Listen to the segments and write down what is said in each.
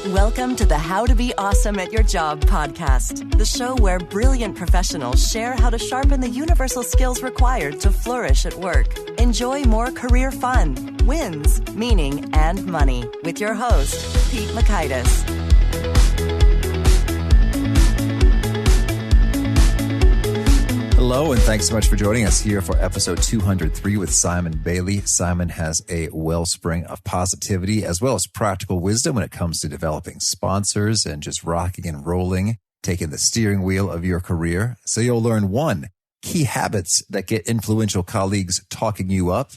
Welcome to the How to Be Awesome at Your Job podcast, the show where brilliant professionals share how to sharpen the universal skills required to flourish at work. Enjoy more career fun, wins, meaning, and money with your host, Pete Makaitis. Hello, and thanks so much for joining us here for episode 203 with Simon Bailey. Simon has a wellspring of positivity as well as practical wisdom when it comes to developing sponsors and just rocking and rolling, taking the steering wheel of your career. So you'll learn 1, key habits that get influential colleagues talking you up.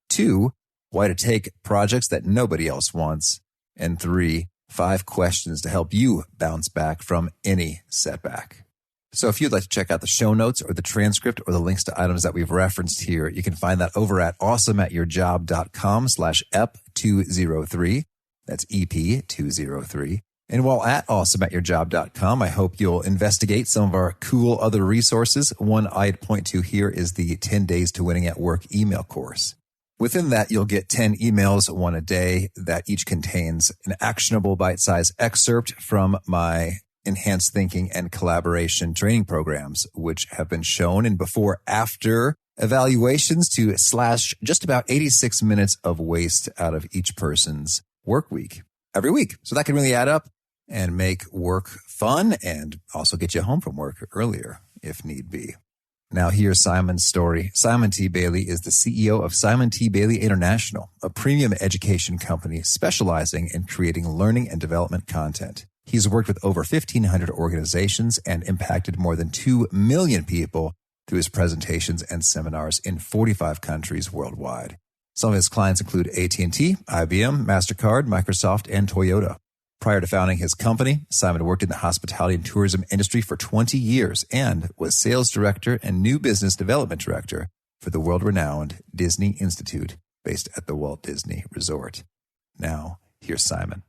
2, why to take projects that nobody else wants. And 3, 5 questions to help you bounce back from any setback. So if you'd like to check out the show notes or the transcript or the links to items that we've referenced here, you can find that over at awesomeatyourjob.com/EP203. That's EP203. And while at awesomeatyourjob.com, I hope you'll investigate some of our cool other resources. One I'd point to here is the 10 Days to Winning at Work email course. Within that, you'll get 10 emails, one a day, that each contains an actionable bite-sized excerpt from my enhanced thinking and collaboration training programs, which have been shown in before-after evaluations to slash just about 86 minutes of waste out of each person's work week every week. So that can really add up and make work fun and also get you home from work earlier if need be. Now here's Simon's story. Simon T. Bailey is the CEO of Simon T. Bailey International, a premium education company specializing in creating learning and development content. He's worked with over 1,500 organizations and impacted more than 2 million people through his presentations and seminars in 45 countries worldwide. Some of his clients include AT&T, IBM, MasterCard, Microsoft, and Toyota. Prior to founding his company, Simon worked in the hospitality and tourism industry for 20 years and was sales director and new business development director for the world-renowned Disney Institute based at the Walt Disney Resort. Now, here's Simon.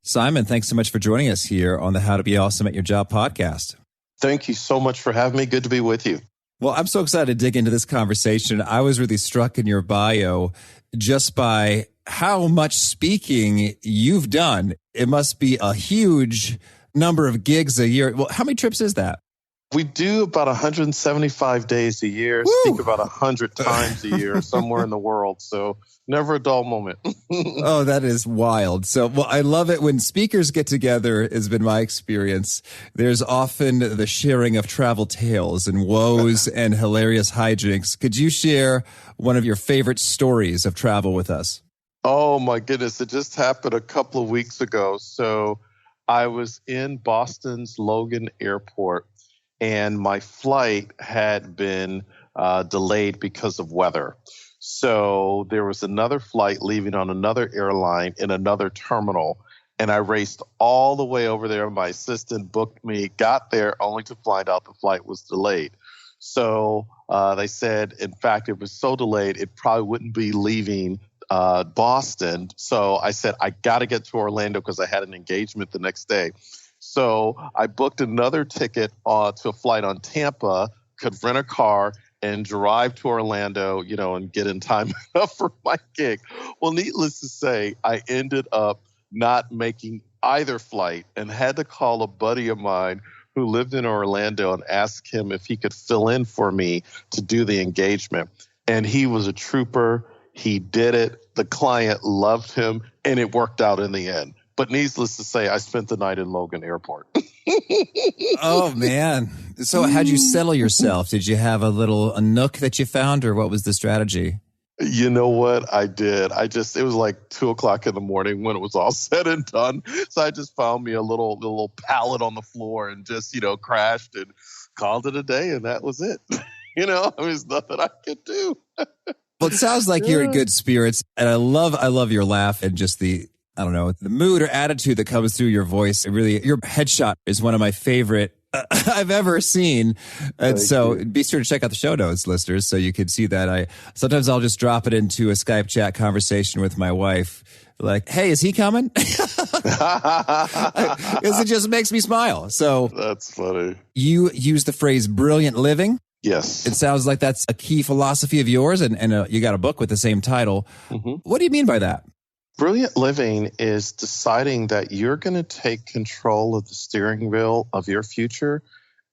Simon, thanks so much for joining us here on the How to Be Awesome at Your Job podcast. Thank you so much for having me. Good to be with you. Well, I'm so excited to dig into this conversation. I was really struck in your bio just by how much speaking you've done. It must be a huge number of gigs a year. Well, how many trips is that? We do about 175 days a year, Woo! Speak about 100 times a year somewhere in the world. So never a dull moment. Oh, that is wild. So, well, I love it when speakers get together, has been my experience. There's often the sharing of travel tales and woes and hilarious hijinks. Could you share one of your favorite stories of travel with us? Oh, my goodness. It just happened a couple of weeks ago. So I was in Boston's Logan Airport, and my flight had been delayed because of weather. So there was another flight leaving on another airline in another terminal, and I raced all the way over there. My assistant booked me, got there only to find out the flight was delayed. So they said, in fact, it was so delayed, it probably wouldn't be leaving Boston. So I said, I got to get to Orlando because I had an engagement the next day. So I booked another ticket to a flight on Tampa, could rent a car and drive to Orlando, and get in time enough for my gig. Well, needless to say, I ended up not making either flight and had to call a buddy of mine who lived in Orlando and ask him if he could fill in for me to do the engagement. And he was a trooper. He did it. The client loved him, and it worked out in the end. But needless to say, I spent the night in Logan Airport. Oh, man. So how'd you settle yourself? Did you have a nook that you found, or what was the strategy? You know what? I did. It was like 2:00 in the morning when it was all said and done. So I just found me a little pallet on the floor and just, crashed and called it a day. And that was it. There's nothing I could do. Well, it sounds like you're in good spirits. And I love your laugh and just the mood or attitude that comes through your voice. Your headshot is one of my favorite I've ever seen. And be sure to check out the show notes, listeners, so you can see that. Sometimes I'll just drop it into a Skype chat conversation with my wife. Like, hey, is he coming? Because it just makes me smile. So that's funny. You use the phrase brilliant living. Yes. It sounds like that's a key philosophy of yours, and you got a book with the same title. Mm-hmm. What do you mean by that? Brilliant living is deciding that you're going to take control of the steering wheel of your future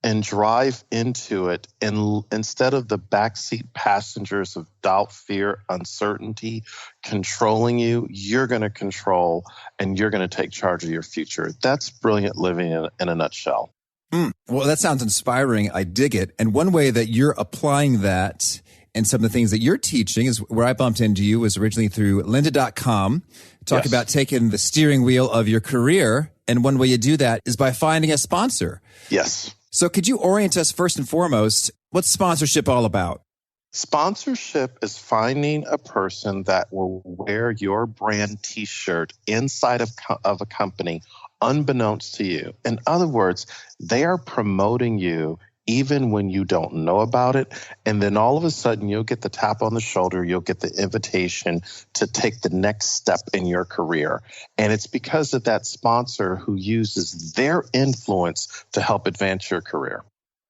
and drive into it. And instead of the backseat passengers of doubt, fear, uncertainty controlling you, you're going to control and you're going to take charge of your future. That's brilliant living in a nutshell. Well, that sounds inspiring. I dig it. And one way that you're applying that and some of the things that you're teaching is where I bumped into you was originally through lynda.com. Talk about taking the steering wheel of your career. And one way you do that is by finding a sponsor. Yes. So could you orient us first and foremost? What's sponsorship all about? Sponsorship is finding a person that will wear your brand T-shirt inside of a company unbeknownst to you. In other words, they are promoting you even when you don't know about it. And then all of a sudden, you'll get the tap on the shoulder. You'll get the invitation to take the next step in your career. And it's because of that sponsor who uses their influence to help advance your career.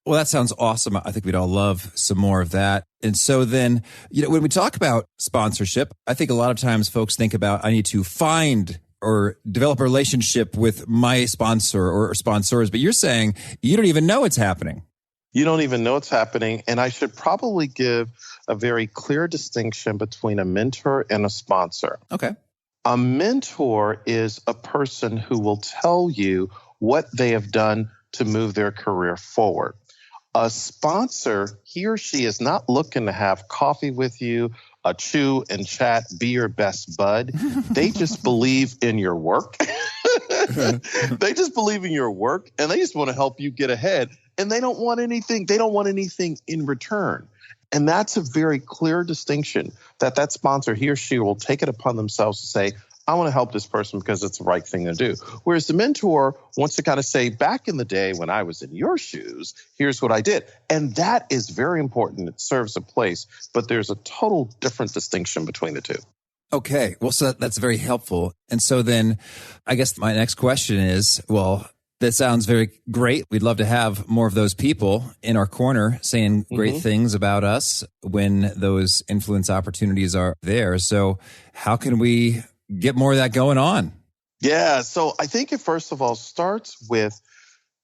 Well, that sounds awesome. I think we'd all love some more of that. And so then, when we talk about sponsorship, I think a lot of times folks think about, I need to find or develop a relationship with my sponsor or sponsors. But you're saying you don't even know it's happening. You don't even know it's happening. And I should probably give a very clear distinction between a mentor and a sponsor. Okay. A mentor is a person who will tell you what they have done to move their career forward. A sponsor, he or she is not looking to have coffee with you, chew and chat, be your best bud. They just believe in your work. They just believe in your work and they just want to help you get ahead. And they don't want anything. They don't want anything in return. And that's a very clear distinction that sponsor, he or she will take it upon themselves to say, I want to help this person because it's the right thing to do. Whereas the mentor wants to kind of say, back in the day when I was in your shoes, here's what I did. And that is very important. It serves a place, but there's a total different distinction between the two. Okay. Well, so that's very helpful. And so then I guess my next question is, well, that sounds very great. We'd love to have more of those people in our corner saying great things about us when those influence opportunities are there. So how can we get more of that going on? Yeah. So I think it first of all starts with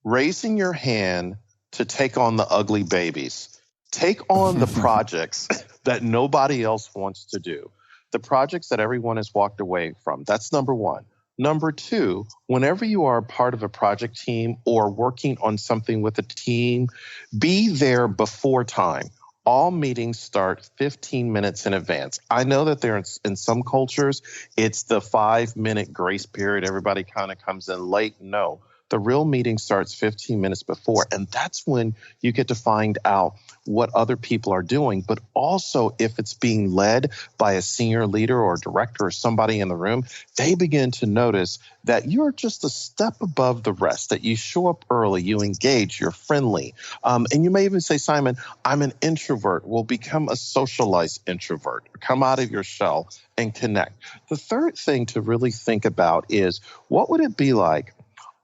raising your hand to take on the ugly babies. Take on the projects that nobody else wants to do. The projects that everyone has walked away from. That's number one. Number two, whenever you are a part of a project team or working on something with a team, be there before time. All meetings start 15 minutes in advance. I know that there in some cultures, it's the 5-minute grace period. Everybody kind of comes in late. No, the real meeting starts 15 minutes before. And that's when you get to find out what other people are doing. But also, if it's being led by a senior leader or director or somebody in the room, they begin to notice that you're just a step above the rest, that you show up early, you engage, you're friendly. And you may even say, Simon, I'm an introvert. Well, become a socialized introvert. Come out of your shell and connect. The third thing to really think about is, what would it be like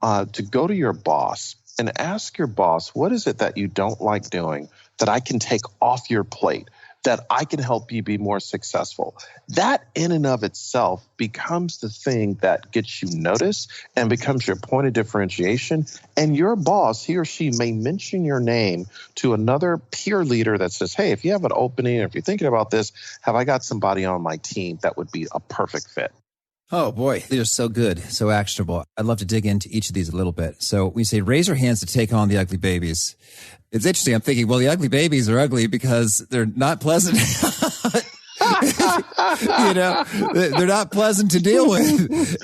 to go to your boss and ask your boss, what is it that you don't like doing that I can take off your plate, that I can help you be more successful? That in and of itself becomes the thing that gets you noticed and becomes your point of differentiation. And your boss, he or she, may mention your name to another peer leader that says, hey, if you have an opening, or if you're thinking about this, have I got somebody on my team that would be a perfect fit? Oh boy, these are so good, so actionable. I'd love to dig into each of these a little bit. So we say raise your hands to take on the ugly babies. It's interesting. I'm thinking, well, the ugly babies are ugly because they're not pleasant. They're not pleasant to deal with.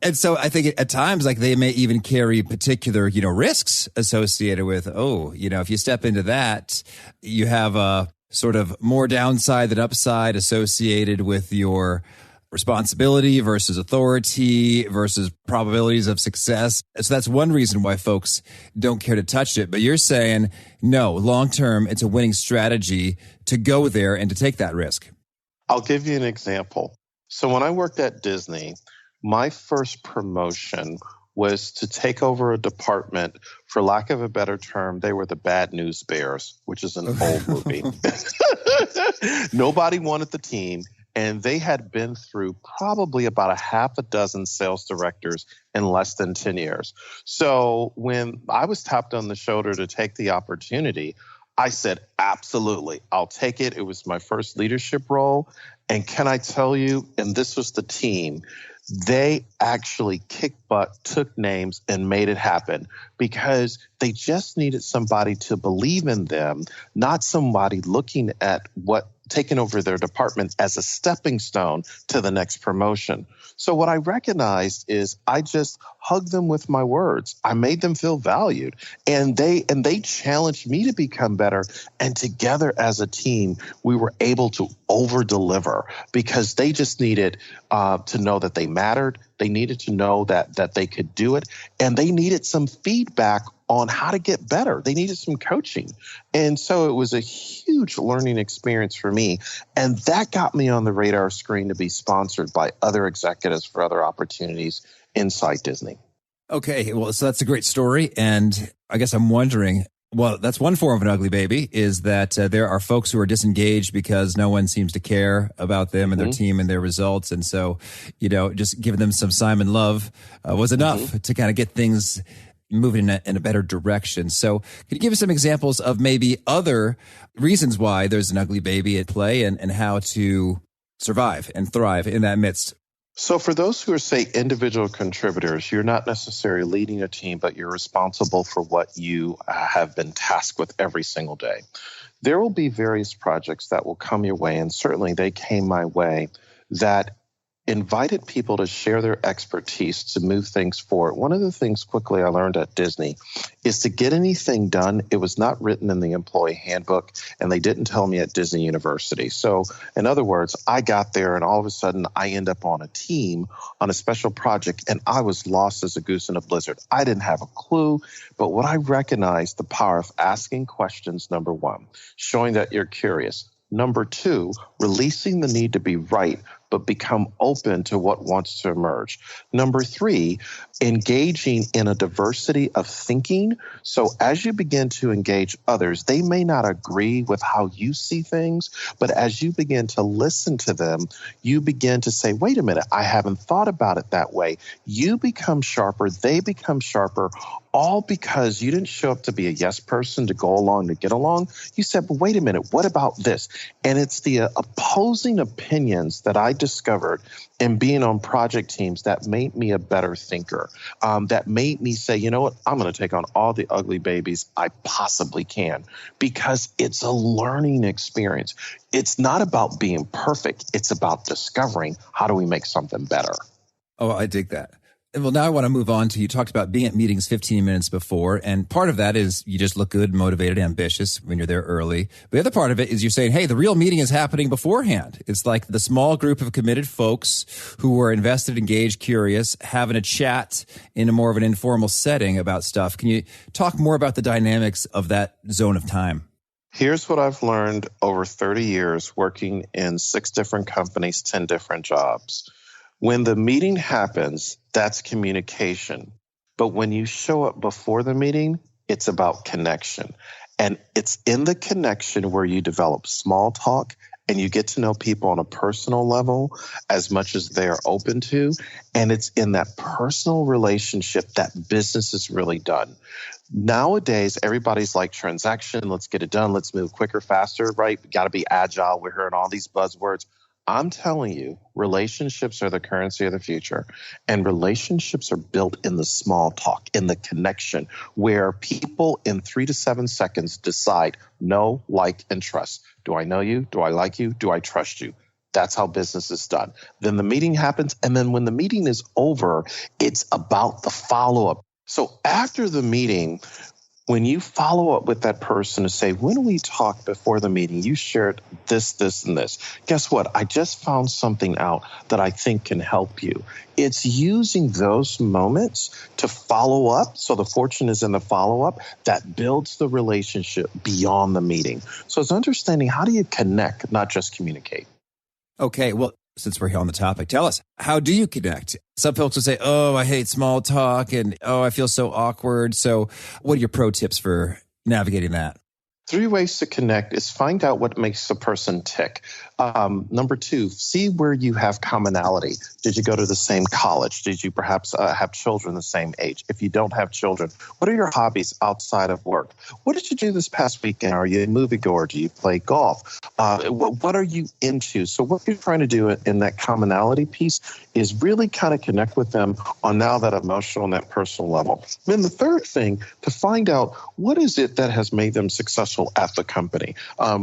And so I think at times, like, they may even carry particular, risks associated with, if you step into that, you have a sort of more downside than upside associated with your responsibility versus authority versus probabilities of success. So that's one reason why folks don't care to touch it. But you're saying, no, long-term, it's a winning strategy to go there and to take that risk. I'll give you an example. So when I worked at Disney, my first promotion was to take over a department. For lack of a better term, they were the Bad News Bears, which is an old movie. Nobody wanted the team. and they had been through probably about a half a dozen sales directors in less than 10 years. So when I was tapped on the shoulder to take the opportunity, I said, absolutely, I'll take it. It was my first leadership role. And can I tell you, and this was the team, they actually kicked butt, took names, and made it happen because they just needed somebody to believe in them, not somebody looking at taking over their department as a stepping stone to the next promotion. So what I recognized is I just hugged them with my words. I made them feel valued, and they challenged me to become better. And together as a team, we were able to over-deliver because they just needed to know that they mattered. They needed to know that they could do it, and they needed some feedback on how to get better. They needed some coaching. And so it was a huge learning experience for me. And that got me on the radar screen to be sponsored by other executives for other opportunities inside Disney. Okay, well, so that's a great story. And I guess I'm wondering, well, that's one form of an ugly baby, is that there are folks who are disengaged because no one seems to care about them and their team and their results. And so, just giving them some Simon Love was enough to kind of get things moving in a better direction. So could you give us some examples of maybe other reasons why there's an ugly baby at play and how to survive and thrive in that midst? So for those who are, say, individual contributors, you're not necessarily leading a team, but you're responsible for what you have been tasked with every single day. There will be various projects that will come your way, and certainly they came my way, that invited people to share their expertise to move things forward. One of the things quickly I learned at Disney is to get anything done, it was not written in the employee handbook, and they didn't tell me at Disney University. So in other words, I got there and all of a sudden I end up on a team on a special project and I was lost as a goose in a blizzard. I didn't have a clue, but what I recognized, the power of asking questions, number one, showing that you're curious. Number two, releasing the need to be right, but become open to what wants to emerge. Number three, engaging in a diversity of thinking. So as you begin to engage others, they may not agree with how you see things, but as you begin to listen to them, you begin to say, wait a minute, I haven't thought about it that way. You become sharper, they become sharper, all because you didn't show up to be a yes person to go along to get along. You said, but wait a minute, what about this? And it's the opposing opinions that I discovered in being on project teams that made me a better thinker, that made me say, you know what, I'm going to take on all the ugly babies I possibly can, because it's a learning experience. It's not about being perfect. It's about discovering how do we make something better. Oh, I dig that. Well, now I want to move on to, you talked about being at meetings 15 minutes before, and part of that is you just look good, motivated, ambitious when you're there early. But the other part of it is you're saying, hey, the real meeting is happening beforehand. It's like the small group of committed folks who are invested, engaged, curious, having a chat in a more of an informal setting about stuff. Can you talk more about the dynamics of that zone of time? Here's what I've learned over 30 years working in 6 different companies, 10 different jobs. When the meeting happens, that's communication. But when you show up before the meeting, it's about connection. And it's in the connection where you develop small talk and you get to know people on a personal level as much as they are open to. And it's in that personal relationship that business is really done. Nowadays, everybody's like transaction, let's get it done, let's move quicker, faster, right? We got to be agile. We're hearing all these buzzwords. I'm telling you, relationships are the currency of the future, and relationships are built in the small talk, in the connection, where people in 3 to 7 seconds decide know, like, and trust. Do I know you? Do I like you? Do I trust you? That's how business is done. Then the meeting happens, and then when the meeting is over, it's about the follow-up. So after the meeting, when you follow up with that person to say, when we talked before the meeting, you shared this, this, and this. Guess what? I just found something out that I think can help you. It's using those moments to follow up. So the fortune is in the follow-up that builds the relationship beyond the meeting. So it's understanding, how do you connect, not just communicate? Okay, well, since we're here on the topic, tell us, how do you connect? Some folks will say, oh, I hate small talk, and oh, I feel so awkward. So what are your pro tips for navigating that? Three ways to connect is find out what makes a person tick. Number two, see where you have commonality. Did you go to the same college? Did you perhaps have children the same age? If you don't have children, what are your hobbies outside of work? What did you do this past weekend? Are you a moviegoer? Do you play golf? What are you into? So what you're trying to do in that commonality piece is really kind of connect with them on now that emotional and that personal level. Then the third thing, to find out what is it that has made them successful at the company.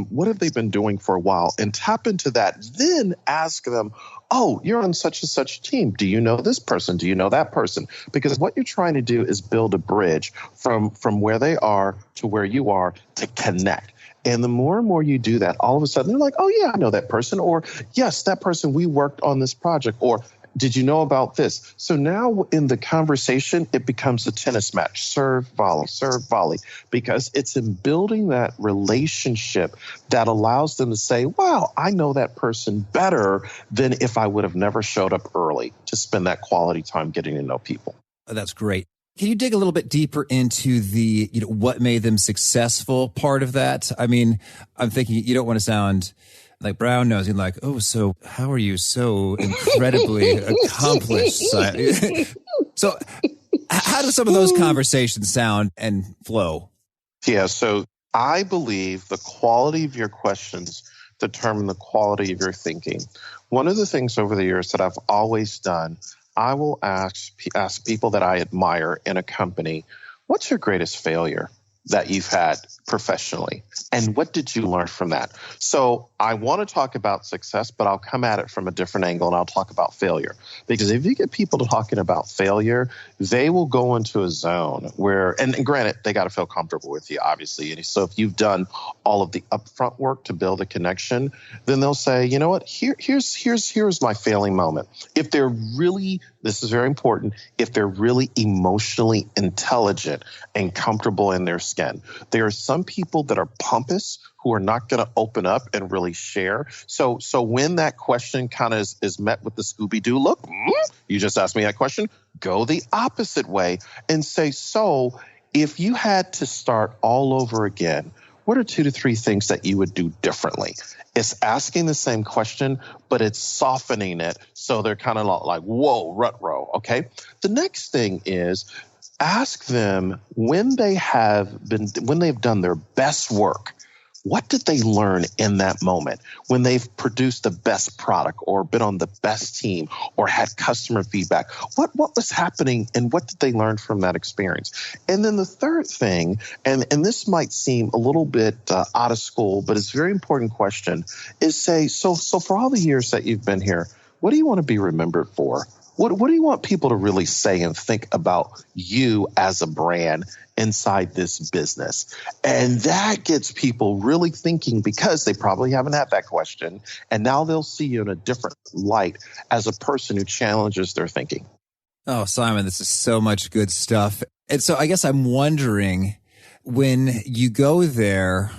What have they been doing for a while? And tap into that. Then ask them, oh, you're on such and such team. Do you know this person? Do you know that person? Because what you're trying to do is build a bridge from where they are to where you are to connect. And the more and more you do that, all of a sudden they're like, oh, yeah, I know that person. Or, yes, that person, we worked on this project. Or, did you know about this? So now in the conversation, it becomes a tennis match, serve, volley, because it's in building that relationship that allows them to say, wow, I know that person better than if I would have never showed up early to spend that quality time getting to know people. Oh, that's great. Can you dig a little bit deeper into the, what made them successful part of that? I mean, I'm thinking you don't want to sound like brown nosing, like, oh, so how are you so incredibly accomplished? So how do some of those conversations sound and flow? Yeah, so I believe the quality of your questions determine the quality of your thinking. One of the things over the years that I've always done, I will ask people that I admire in a company, what's your greatest failure that you've had professionally? And what did you learn from that? So I want to talk about success, but I'll come at it from a different angle and I'll talk about failure. Because if you get people talking about failure, they will go into a zone where, and granted, they got to feel comfortable with you, obviously. And so if you've done all of the upfront work to build a connection, then they'll say, you know what, here's my failing moment. If they're really, this is very important, if they're really emotionally intelligent and comfortable in their skin. There are some people that are pompous who are not going to open up and really share. So when that question kind of is met with the Scooby-Doo look, you just asked me that question, go the opposite way and say, so if you had to start all over again, what are 2 to 3 things that you would do differently? It's asking the same question, but it's softening it so they're kind of like, whoa, rut-row, okay? The next thing is ask them when they've done their best work, what did they learn in that moment when they've produced the best product or been on the best team or had customer feedback? What was happening and what did they learn from that experience? And then the third thing, and this might seem a little bit out of school, but it's a very important question, is say, so for all the years that you've been here, what do you want to be remembered for? What do you want people to really say and think about you as a brand inside this business? And that gets people really thinking because they probably haven't had that question. And now they'll see you in a different light as a person who challenges their thinking. Oh, Simon, this is so much good stuff. And so I guess I'm wondering, when you go there,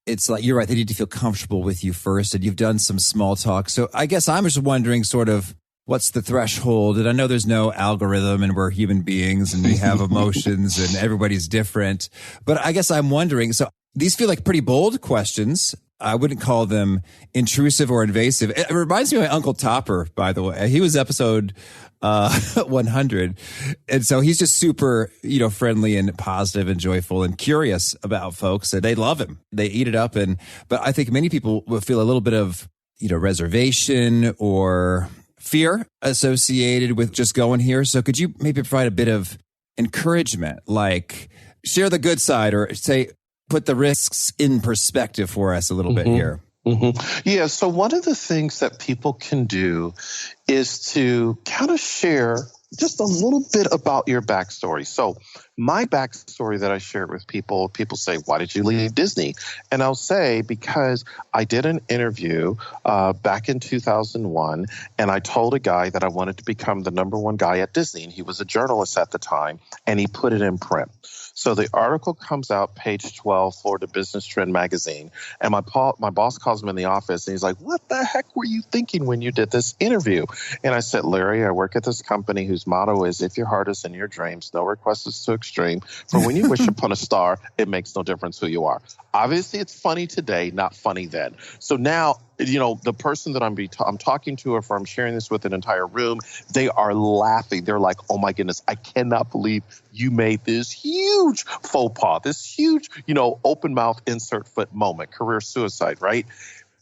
it's like, you're right, they need to feel comfortable with you first, and you've done some small talk. So I guess I'm just wondering sort of, what's the threshold? And I know there's no algorithm and we're human beings and we have emotions and everybody's different. But I guess I'm wondering, so these feel like pretty bold questions. I wouldn't call them intrusive or invasive. It reminds me of my Uncle Topper, by the way. He was episode 100. And so he's just super, friendly and positive and joyful and curious about folks. And they love him. They eat it up. But I think many people will feel a little bit of, reservation or fear associated with just going here. So could you maybe provide a bit of encouragement, like share the good side or say, put the risks in perspective for us a little bit here? Mm-hmm. Yeah. So one of the things that people can do is to kind of share just a little bit about your backstory. So my backstory that I shared with people say, why did you leave Disney? And I'll say, because I did an interview back in 2001, and I told a guy that I wanted to become the number one guy at Disney, and he was a journalist at the time, and he put it in print. So the article comes out, page 12, Florida Business Trend magazine, and my boss calls me in the office, and he's like, what the heck were you thinking when you did this interview? And I said, Larry, I work at this company whose whose motto is, if your heart is in your dreams, no request is too extreme. For when you wish upon a star, it makes no difference who you are. Obviously, it's funny today, not funny then. So now, the person that I'm talking to, or if I'm sharing this with an entire room, they are laughing. They're like, oh my goodness, I cannot believe you made this huge faux pas, this huge, open mouth insert foot moment, career suicide, right?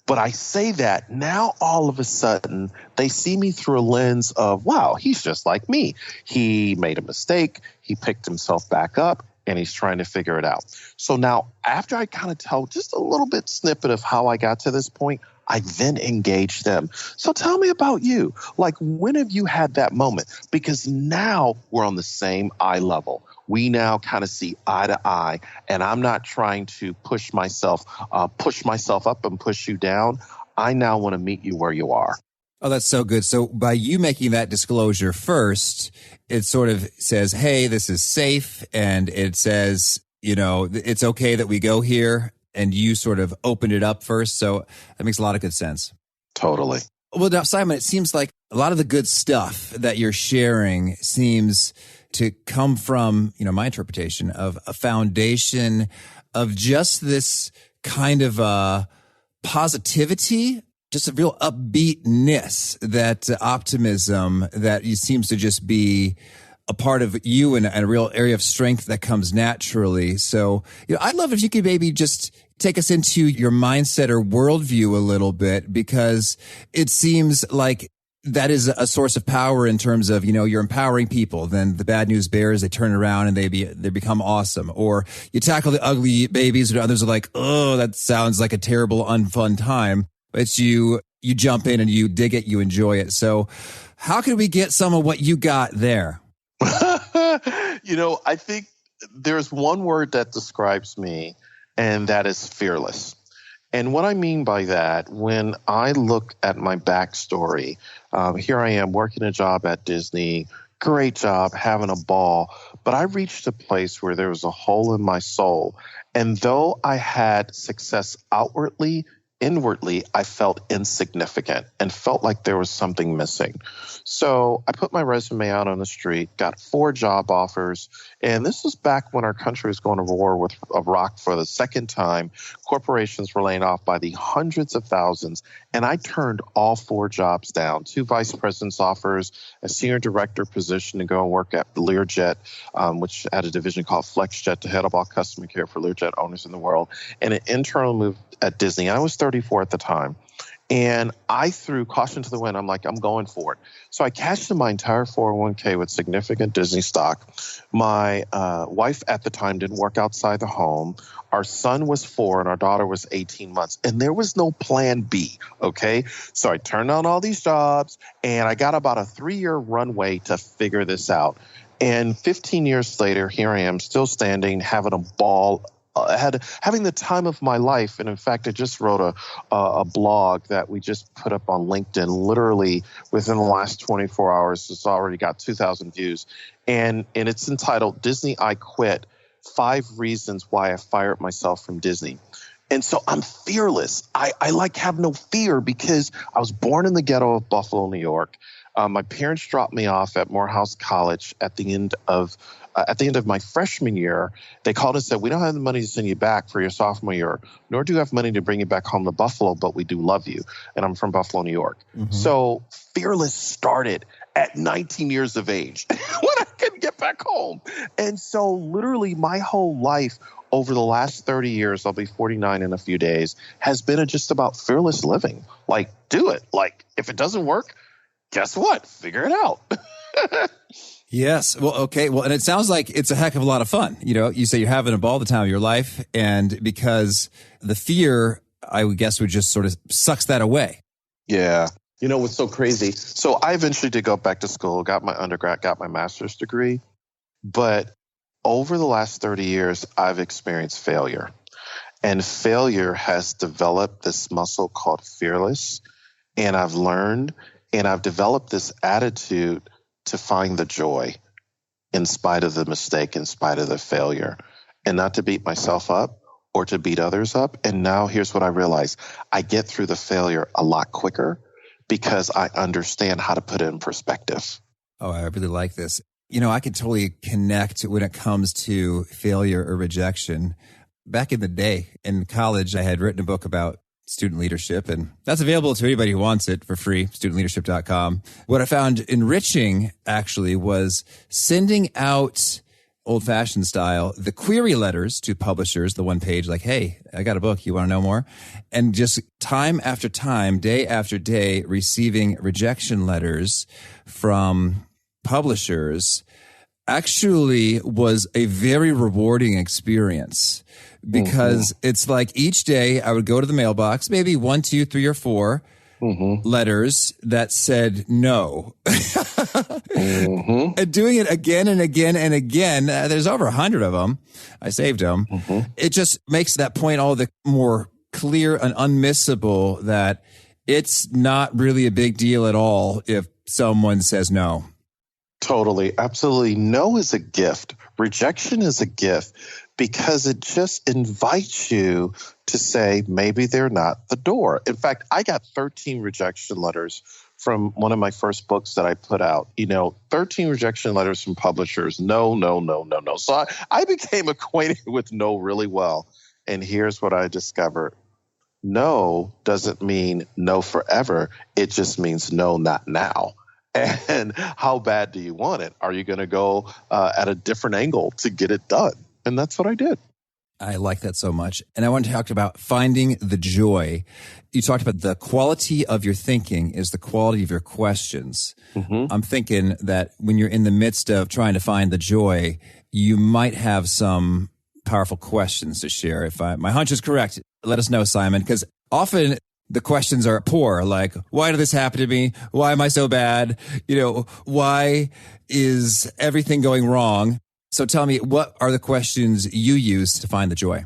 But I say that now all of a sudden they see me through a lens of, wow, he's just like me. He made a mistake. He picked himself back up and he's trying to figure it out. So now after I kind of tell just a little bit snippet of how I got to this point, I then engage them. So tell me about you. Like, when have you had that moment? Because now we're on the same eye level. We now kind of see eye to eye, and I'm not trying to push myself up and push you down. I now want to meet you where you are. Oh, that's so good. So by you making that disclosure first, it sort of says, hey, this is safe. And it says, it's okay that we go here. And you sort of opened it up first. So that makes a lot of good sense. Totally. Well, now, Simon, it seems like a lot of the good stuff that you're sharing seems to come from, my interpretation of a foundation of just this kind of positivity, just a real upbeatness, that optimism that seems to just be a part of you and a real area of strength that comes naturally. So, I'd love if you could maybe just take us into your mindset or worldview a little bit, because it seems like that is a source of power in terms of, you're empowering people. Then the bad news bears, they turn around and they become awesome. Or you tackle the ugly babies and others are like, oh, that sounds like a terrible, unfun time. But you jump in and you dig it, you enjoy it. So how can we get some of what you got there? I think there's one word that describes me, and that is fearless. And what I mean by that, when I look at my backstory, here I am working a job at Disney, great job, having a ball, but I reached a place where there was a hole in my soul. And though I had success outwardly, inwardly, I felt insignificant and felt like there was something missing. So I put my resume out on the street, got 4 job offers, and this was back when our country was going to war with Iraq for the second time. Corporations were laying off by the hundreds of thousands, and I turned all 4 jobs down. 2 vice president's offers, a senior director position to go and work at Learjet, which had a division called FlexJet to head up all customer care for Learjet owners in the world, and an internal move at Disney. I was 34 at the time. And I threw caution to the wind. I'm like, I'm going for it. So I cashed in my entire 401k with significant Disney stock. My wife at the time didn't work outside the home. Our son was 4 and our daughter was 18 months. And there was no plan B, okay? So I turned on all these jobs and I got about a 3-year runway to figure this out. And 15 years later, here I am still standing, having a ball, having the time of my life. And in fact, I just wrote a blog that we just put up on LinkedIn. Literally within the last 24 hours, it's already got 2,000 views. And it's entitled Disney I Quit, 5 Reasons Why I Fired Myself from Disney. And so I'm fearless. I like have no fear because I was born in the ghetto of Buffalo, New York. My parents dropped me off at Morehouse College at the end of my freshman year. They called and said, we don't have the money to send you back for your sophomore year, nor do you have money to bring you back home to Buffalo, but we do love you. And I'm from Buffalo, New York. Mm-hmm. So Fearless started at 19 years of age when I couldn't get back home. And so literally my whole life over the last 30 years, I'll be 49 in a few days, has been just about fearless living. Like, do it. Like, if it doesn't work, guess what? Figure it out. Yes. Well, okay. Well, and it sounds like it's a heck of a lot of fun. You say you're having a ball the time of your life, and because the fear, I would guess, would just sort of sucks that away. Yeah. What's so crazy? So I eventually did go back to school, got my undergrad, got my master's degree. But over the last 30 years, I've experienced failure. And failure has developed this muscle called fearless. And I've learned and I've developed this attitude to find the joy in spite of the mistake, in spite of the failure, and not to beat myself up or to beat others up. And now here's what I realize. I get through the failure a lot quicker because I understand how to put it in perspective. Oh, I really like this. I can totally connect when it comes to failure or rejection. Back in the day in college, I had written a book about student leadership, and that's available to anybody who wants it for free, studentleadership.com. What I found enriching actually was sending out old-fashioned style, the query letters to publishers, the one page like, hey, I got a book, you want to know more? And just time after time, day after day, receiving rejection letters from publishers actually was a very rewarding experience because it's like each day I would go to the mailbox, maybe 1, 2, 3, or 4 letters that said no. And doing it again and again and again, there's over 100 of them. I saved them. It just makes that point all the more clear and unmissable that it's not really a big deal at all if someone says no. Totally. Absolutely. No is a gift. Rejection is a gift because it just invites you to say, maybe they're not the door. In fact, I got 13 rejection letters from one of my first books that I put out. 13 rejection letters from publishers. No. So I became acquainted with no really well. And here's what I discovered. No doesn't mean no forever. It just means no, not now. And how bad do you want it? Are you going to go at a different angle to get it done? And that's what I did. I like that so much. And I want to talk about finding the joy. You talked about the quality of your thinking is the quality of your questions. I'm thinking that when you're in the midst of trying to find the joy, you might have some powerful questions to share. If my hunch is correct, let us know, Simon, because often the questions are poor, like, why did this happen to me? Why am I so bad? Why is everything going wrong? So tell me, what are the questions you use to find the joy?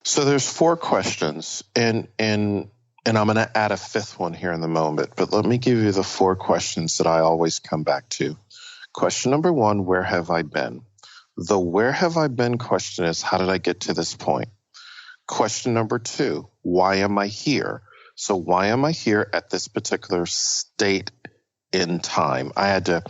So there's 4 questions, and I'm going to add a 5th one here in the moment, but let me give you the 4 questions that I always come back to. Question number 1, where have I been? The where have I been question is, how did I get to this point? Question number 2, why am I here? So why am I here at this particular state in time? I had to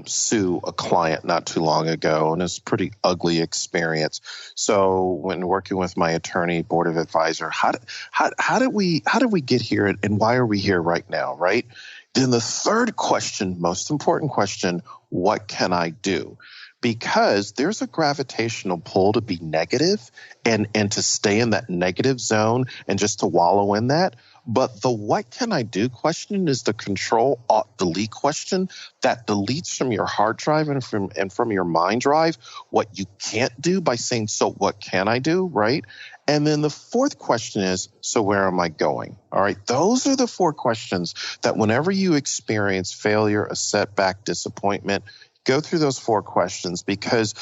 sue a client not too long ago, and it's a pretty ugly experience. So when working with my attorney, board of advisor, how did we get here, and why are we here right now, right? Then the 3rd question, most important question, what can I do? Because there's a gravitational pull to be negative and to stay in that negative zone and just to wallow in that. But the what can I do question is the Control-Alt-Delete question that deletes from your hard drive and from your mind drive what you can't do by saying, so what can I do, right? And then the 4th question is, so where am I going? All right, those are the 4 questions that whenever you experience failure, a setback, disappointment, go through those 4 questions, because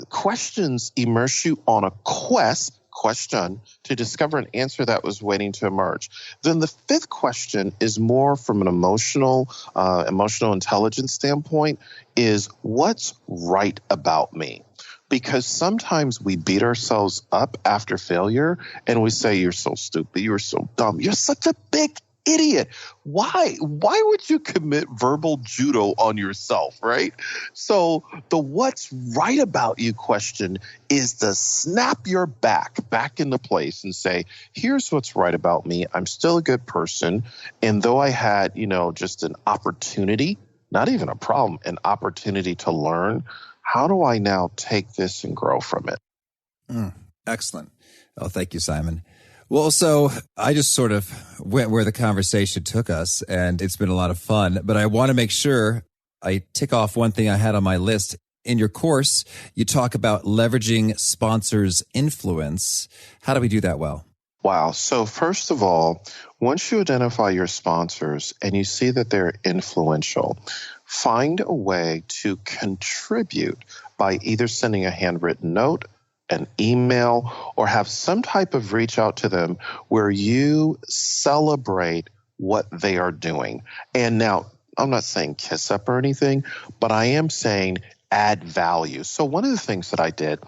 questions immerse you on a question to discover an answer that was waiting to emerge. Then the 5th question is more from an emotional intelligence standpoint, is what's right about me? Because sometimes we beat ourselves up after failure and we say, you're so stupid, you're so dumb, you're such a big idiot. Why would you commit verbal judo on yourself, right? So the what's right about you question is to snap your back into place and say, here's what's right about me. I'm still a good person. And though I had, just an opportunity, not even a problem, an opportunity to learn, how do I now take this and grow from it? Excellent. Oh, thank you, Simon. Well, so I just sort of went where the conversation took us, and it's been a lot of fun. But I want to make sure I tick off one thing I had on my list. In your course, you talk about leveraging sponsors' influence. How do we do that well? Wow. So first of all, once you identify your sponsors and you see that they're influential, find a way to contribute by either sending a handwritten note, an email, or have some type of reach out to them where you celebrate what they are doing. And now, I'm not saying kiss up or anything, but I am saying add value. So one of the things that I did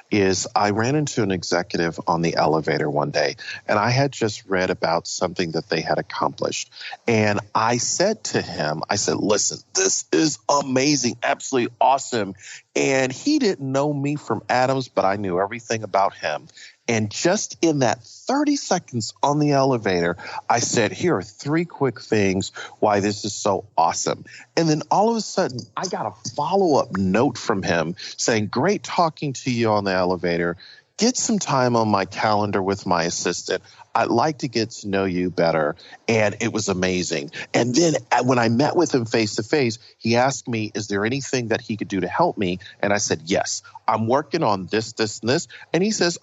is I ran into an executive on the elevator one day, and I had just read about something that they had accomplished. And I said to him, I said, listen, this is amazing, absolutely awesome. And he didn't know me from Adams, but I knew everything about him. And just in that 30 seconds on the elevator, I said, here are 3 quick things why this is so awesome. And then all of a sudden, I got a follow-up note from him saying, great talking to you on the elevator. Get some time on my calendar with my assistant. I'd like to get to know you better. And it was amazing. And then when I met with him face to face, he asked me, is there anything that he could do to help me? And I said, yes, I'm working on this, this, and this. And he says,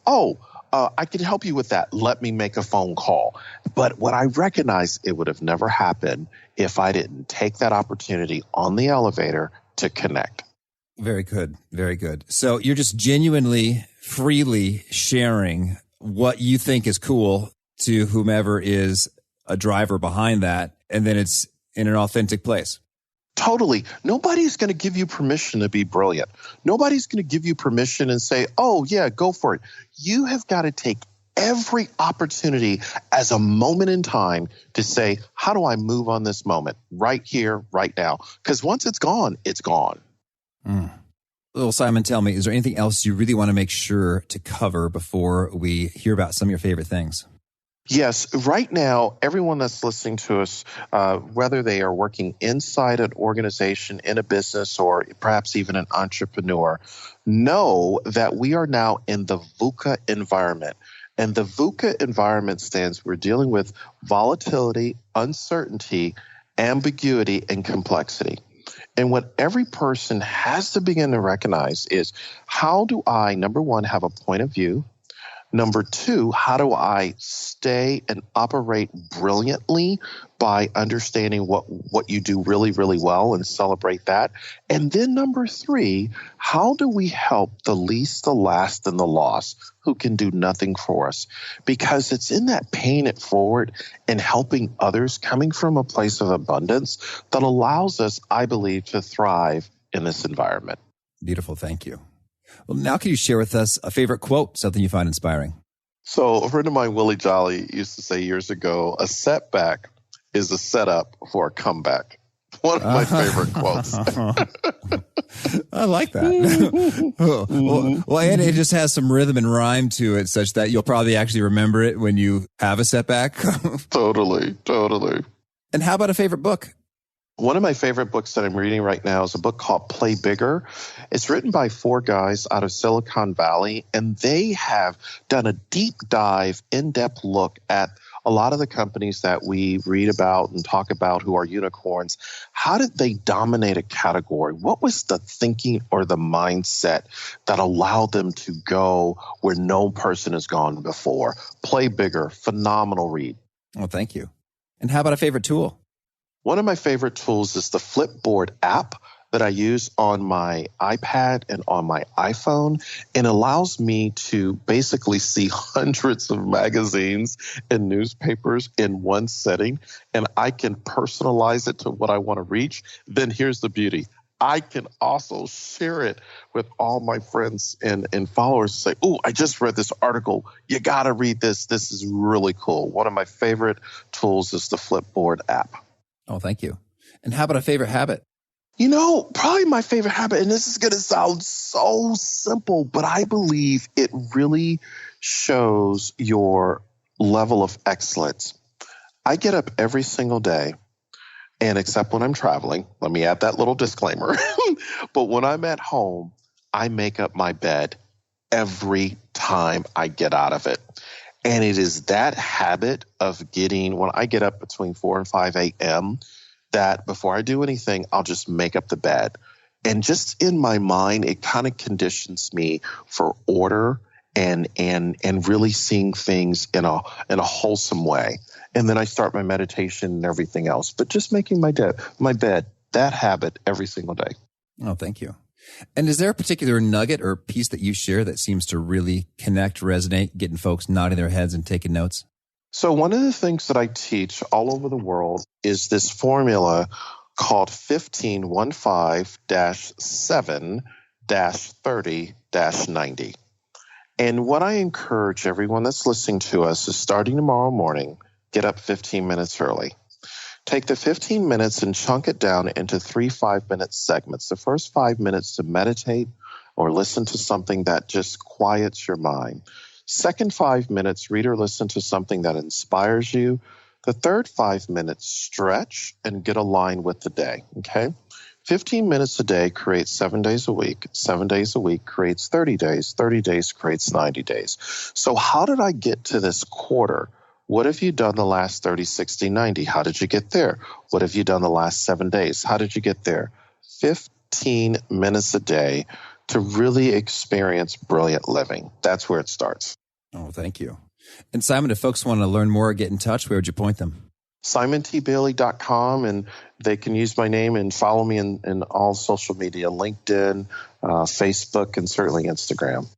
I can help you with that. Let me make a phone call. But what I recognized, it would have never happened if I didn't take that opportunity on the elevator to connect. Very good. Very good. So you're just genuinely, freely sharing what you think is cool to whomever is a driver behind that. And then it's in an authentic place. Totally. Nobody's going to give you permission to be brilliant. Nobody's going to give you permission and say, oh, yeah, go for it. You have got to take every opportunity as a moment in time to say, how do I move on this moment right here, right now? Because once it's gone, it's gone. Little Simon, tell me, is there anything else you really want to make sure to cover before we hear about some of your favorite things? Yes. Right now, everyone that's listening to us, whether they are working inside an organization, in a business, or perhaps even an entrepreneur, know that we are now in the VUCA environment. And the VUCA environment stands, we're dealing with volatility, uncertainty, ambiguity, and complexity. And what every person has to begin to recognize is, how do I, number one, have a point of view? Number two, how do I stay and operate brilliantly by understanding what you do really, really well and celebrate that? And then number three, how do we help the least, the last, and the lost who can do nothing for us? Because it's in that paying it forward and helping others coming from a place of abundance that allows us, I believe, to thrive in this environment. Beautiful. Thank you. Well, now can you share with us a favorite quote, something you find inspiring? So a friend of mine, Willie Jolly, used to say years ago, a setback is a setup for a comeback. One of my favorite quotes. I like that. Well, and it just has some rhythm and rhyme to it such that you'll probably actually remember it when you have a setback. Totally. And how about a favorite book? One of my favorite books that I'm reading right now is a book called Play Bigger. It's written by 4 guys out of Silicon Valley, and they have done a deep dive, in-depth look at a lot of the companies that we read about and talk about who are unicorns. How did they dominate a category? What was the thinking or the mindset that allowed them to go where no person has gone before? Play Bigger, phenomenal read. Well, thank you. And how about a favorite tool? One of my favorite tools is the Flipboard app that I use on my iPad and on my iPhone, and allows me to basically see hundreds of magazines and newspapers in one setting, and I can personalize it to what I want to reach. Then here's the beauty. I can also share it with all my friends and followers, say, oh, I just read this article. You got to read this. This is really cool. One of my favorite tools is the Flipboard app. Oh, thank you. And how about a favorite habit? You know, probably my favorite habit, and this is going to sound so simple, but I believe it really shows your level of excellence. I get up every single day, and except when I'm traveling, let me add that little disclaimer, but when I'm at home, I make up my bed every time I get out of it. And it is that habit of getting, when I get up between 4 and 5 a.m., that before I do anything, I'll just make up the bed. And just in my mind, it kind of conditions me for order and really seeing things in a wholesome way. And then I start my meditation and everything else. But just making my bed, that habit every single day. Oh, thank you. And is there a particular nugget or piece that you share that seems to really connect, resonate, getting folks nodding their heads and taking notes? So one of the things that I teach all over the world is this formula called 15-15-7 90. And what I encourage everyone that's listening to us is starting tomorrow morning, get up 15 minutes early. Take the 15 minutes and chunk it down into 3 5-minute segments. The first 5 minutes to meditate or listen to something that just quiets your mind. Second 5 minutes, read or listen to something that inspires you. The third 5 minutes, stretch and get aligned with the day, okay? 15 minutes a day creates 7 days a week. 7 days a week creates 30 days. 30 days creates 90 days. So how did I get to this quarter? What have you done the last 30, 60, 90? How did you get there? What have you done the last 7 days? How did you get there? 15 minutes a day to really experience brilliant living. That's where it starts. Oh, thank you. And Simon, if folks want to learn more or get in touch, where would you point them? SimonTBailey.com, and they can use my name and follow me in all social media, LinkedIn, Facebook, and certainly Instagram.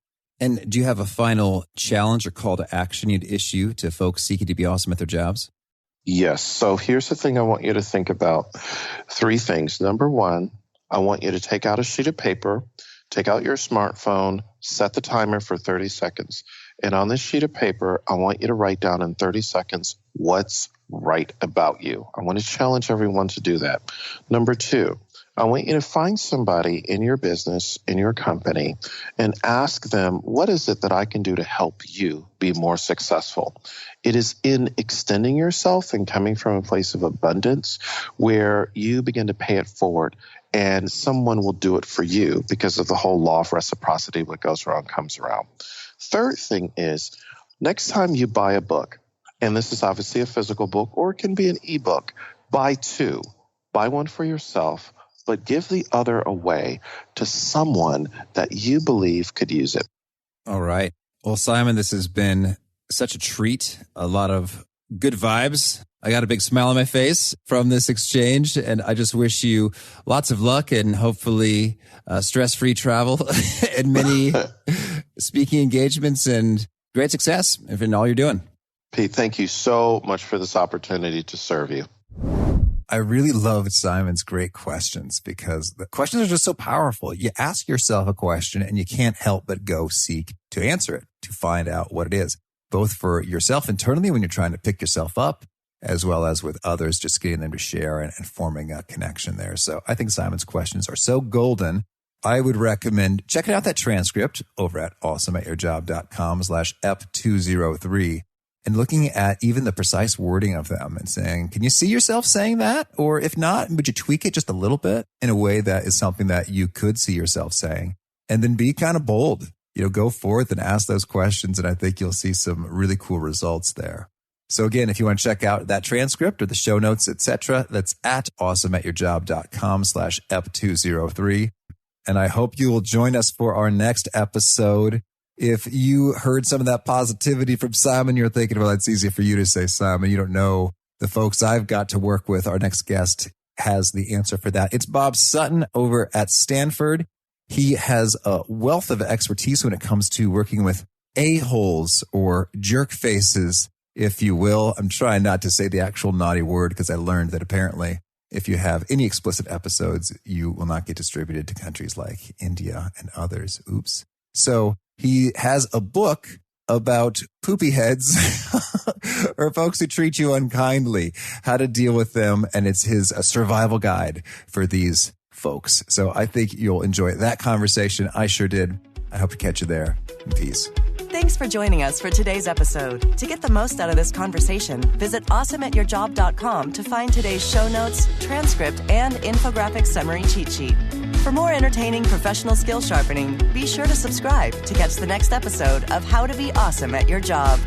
And do you have a final challenge or call to action you'd issue to folks seeking to be awesome at their jobs? Yes. So here's the thing I want you to think about. 3 things. Number 1, I want you to take out a sheet of paper, take out your smartphone, set the timer for 30 seconds. And on this sheet of paper, I want you to write down in 30 seconds what's right about you. I want to challenge everyone to do that. Number 2, I want you to find somebody in your business, in your company, and ask them, what is it that I can do to help you be more successful? It is in extending yourself and coming from a place of abundance where you begin to pay it forward, and someone will do it for you because of the whole law of reciprocity. What goes around comes around. Third thing is, next time you buy a book, and this is obviously a physical book or it can be an ebook, buy 2. Buy one for yourself, but give the other away to someone that you believe could use it. All right. Well, Simon, this has been such a treat. A lot of good vibes. I got a big smile on my face from this exchange, and I just wish you lots of luck and hopefully stress-free travel and many speaking engagements and great success in all you're doing. Pete, thank you so much for this opportunity to serve you. I really loved Simon's great questions because the questions are just so powerful. You ask yourself a question and you can't help but go seek to answer it, to find out what it is, both for yourself internally when you're trying to pick yourself up, as well as with others, just getting them to share and forming a connection there. So I think Simon's questions are so golden. I would recommend checking out that transcript over at awesomeatyourjob.com/EP203 and looking at even the precise wording of them and saying, can you see yourself saying that? Or if not, would you tweak it just a little bit in a way that is something that you could see yourself saying? And then be kind of bold, go forth and ask those questions. And I think you'll see some really cool results there. So again, if you want to check out that transcript or the show notes, etc., that's at awesomeatyourjob.com/EP203. And I hope you will join us for our next episode. If you heard some of that positivity from Simon, you're thinking, well, it's easy for you to say, Simon. You don't know the folks I've got to work with. Our next guest has the answer for that. It's Bob Sutton over at Stanford. He has a wealth of expertise when it comes to working with a-holes or jerk faces, if you will. I'm trying not to say the actual naughty word because I learned that apparently if you have any explicit episodes, you will not get distributed to countries like India and others. Oops. So he has a book about poopy heads or folks who treat you unkindly, how to deal with them. And it's his survival guide for these folks. So I think you'll enjoy that conversation. I sure did. I hope to catch you there. Peace. Thanks for joining us for today's episode. To get the most out of this conversation, visit awesomeatyourjob.com to find today's show notes, transcript, and infographic summary cheat sheet. For more entertaining professional skill sharpening, be sure to subscribe to catch the next episode of How to Be Awesome at Your Job.